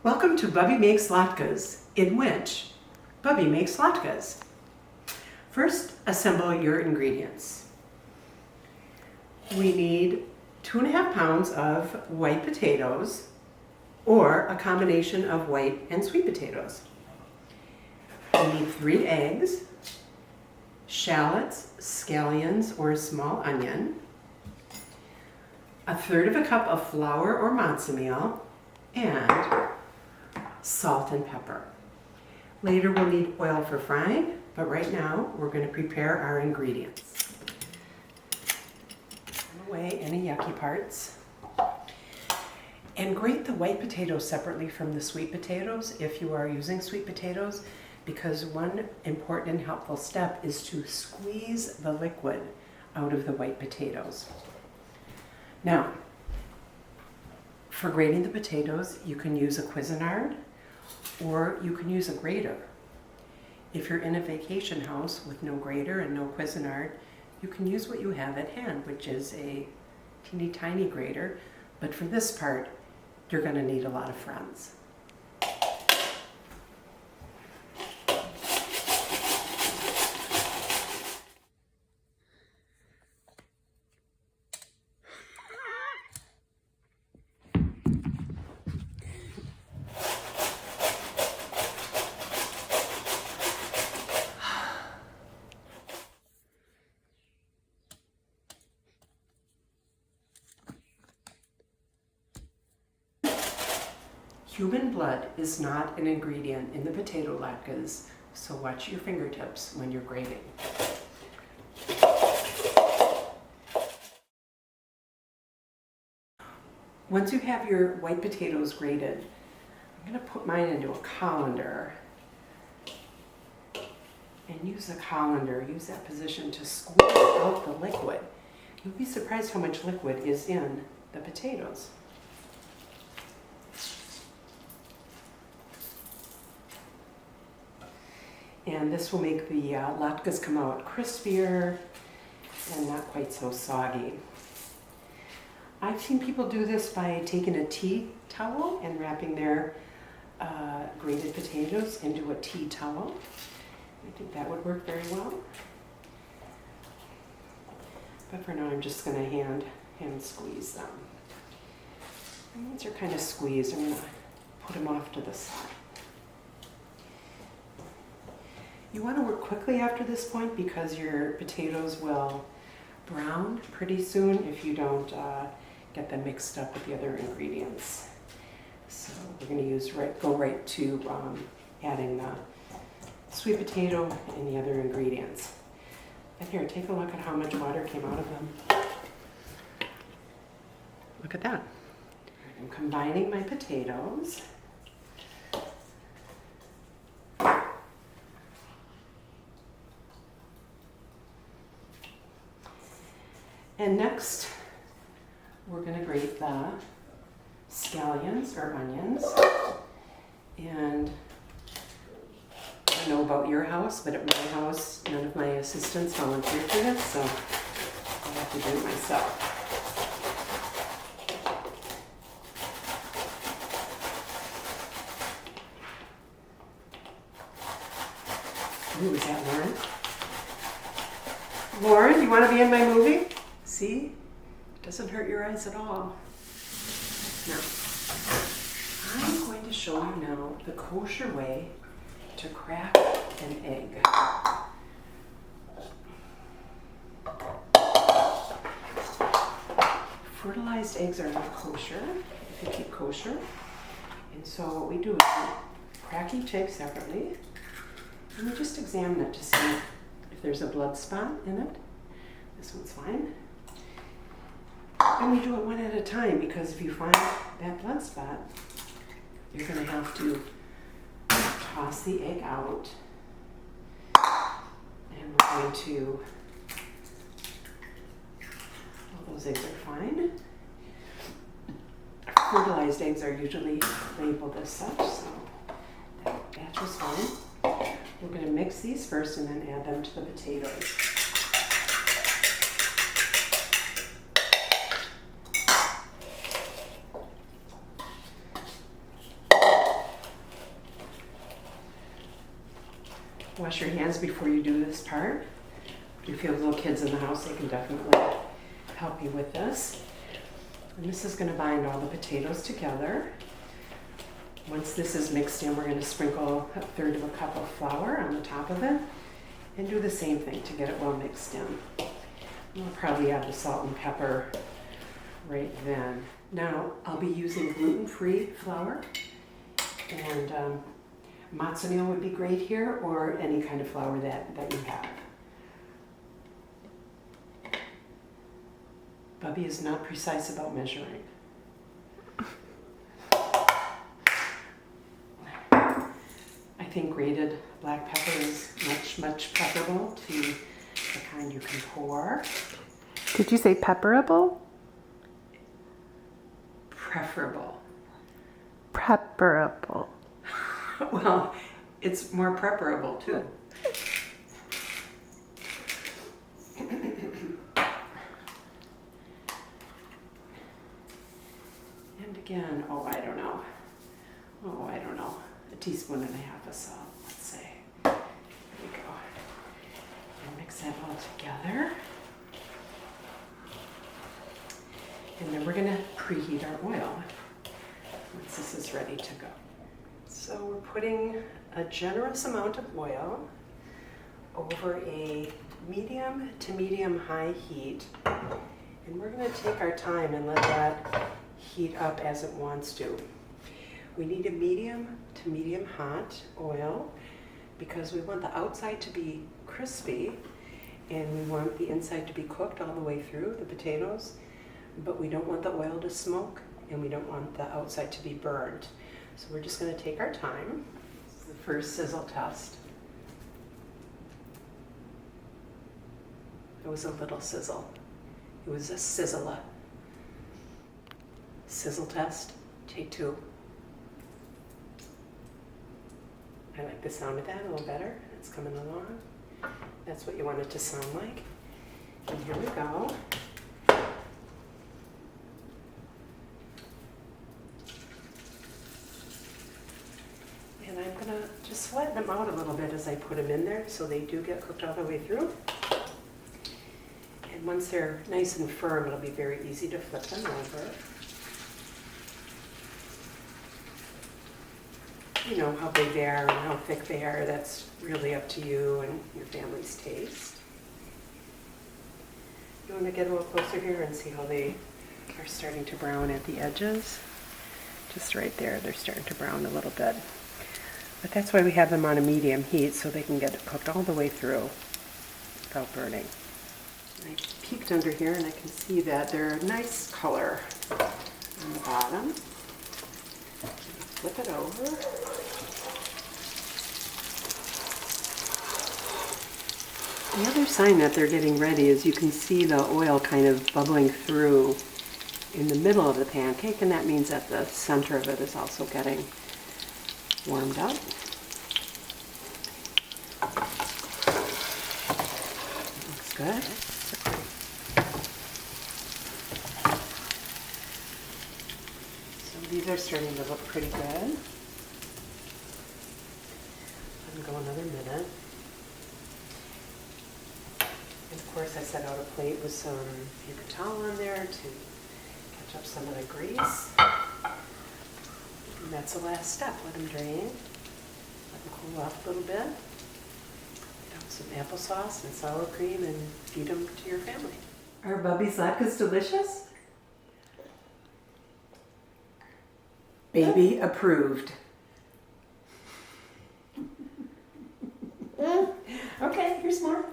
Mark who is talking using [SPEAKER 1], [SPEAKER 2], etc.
[SPEAKER 1] Welcome to Bubbe Makes Latkes, in which Bubbe makes latkes. First, assemble your ingredients. We need 2.5 pounds of white potatoes, or a combination of white and sweet potatoes. We need 3 eggs, shallots, scallions, or small onion, 1/3 cup of flour or matzo meal, and salt and pepper. Later we'll need oil for frying, but right now we're going to prepare our ingredients. Put away any yucky parts. And grate the white potatoes separately from the sweet potatoes if you are using sweet potatoes, because one important and helpful step is to squeeze the liquid out of the white potatoes. Now, for grating the potatoes, you can use a Cuisinart or you can use a grater. If you're in a vacation house with no grater and no Cuisinart, you can use what you have at hand, which is a teeny tiny grater, but for this part, you're going to need a lot of friends. Human blood is not an ingredient in the potato latkes, so watch your fingertips when you're grating. Once you have your white potatoes grated, I'm going to put mine into a colander and use the colander, use that position to squeeze out the liquid. You'll be surprised how much liquid is in the potatoes. And this will make the latkes come out crispier and not quite so soggy. I've seen people do this by taking a tea towel and wrapping their grated potatoes into a tea towel. I think that would work very well. But for now, I'm just going to hand squeeze them. And once they're kind of squeezed, I'm going to put them off to the side. You want to work quickly after this point because your potatoes will brown pretty soon if you don't get them mixed up with the other ingredients. So we're going to go right to adding the sweet potato and the other ingredients. And here, take a look at how much water came out of them. Look at that. I'm combining my potatoes. And next, we're going to grate the scallions or onions. And I don't know about your house, but at my house, none of my assistants volunteered for this, so I have to do it myself. Ooh, is that Lauren? Lauren, you want to be in my movie? See? It doesn't hurt your eyes at all. Now, I'm going to show you now the kosher way to crack an egg. Fertilized eggs are not kosher if you keep kosher. And so what we do is we crack each egg separately and we just examine it to see if there's a blood spot in it. This one's fine. And we do it one at a time because if you find that blood spot, you're going to have to toss the egg out. And we're going to, well, those eggs are fine. Fertilized eggs are usually labeled as such, so that batch was fine. We're going to mix these first and then add them to the potatoes. Wash your hands before you do this part. If you feel little kids in the house, they can definitely help you with this. And this is going to bind all the potatoes together. Once this is mixed in, we're going to sprinkle 1/3 of a cup of flour on the top of it and do the same thing to get it well mixed in. We'll probably add the salt and pepper right then. Now, I'll be using gluten-free flour, and matzo meal would be great here, or any kind of flour that you have. Bubbe is not precise about measuring. I think grated black pepper is much preferable to the kind you can pour.
[SPEAKER 2] Did you say pepperable?
[SPEAKER 1] Preferable.
[SPEAKER 2] Preferable.
[SPEAKER 1] Well, it's more preferable too. And again, I don't know. A teaspoon and a half of salt, let's say. There you go. And mix that all together. And then we're going to preheat our oil once this is ready to go. So we're putting a generous amount of oil over a medium to medium-high heat. And we're going to take our time and let that heat up as it wants to. We need a medium to medium hot oil because we want the outside to be crispy and we want the inside to be cooked all the way through, the potatoes, but we don't want the oil to smoke and we don't want the outside to be burned. So we're just going to take our time. This is the first sizzle test. It was a little sizzle. It was a sizzle. Sizzle test, take 2. I like the sound of that a little better. It's coming along. That's what you want it to sound like. And here we go. And I'm going to just sweat them out a little bit as I put them in there so they do get cooked all the way through. And once they're nice and firm, it'll be very easy to flip them over. You know how big they are and how thick they are. That's really up to you and your family's taste. You want to get a little closer here and see how they are starting to brown at the edges. Just right there, they're starting to brown a little bit. But that's why we have them on a medium heat, so they can get cooked all the way through without burning. I peeked under here and I can see that they're a nice color on the bottom. Flip it over. The other sign that they're getting ready is you can see the oil kind of bubbling through in the middle of the pancake, and that means that the center of it is also getting warmed up. Looks good. So these are starting to look pretty good. Let them go another minute. And of course I set out a plate with some paper towel on there to catch up some of the grease. And that's the last step. Let them drain. Let them cool off a little bit. Put out some applesauce and sour cream and feed them to your family. Are Bubbe's latkes delicious? Baby approved. Okay, here's more.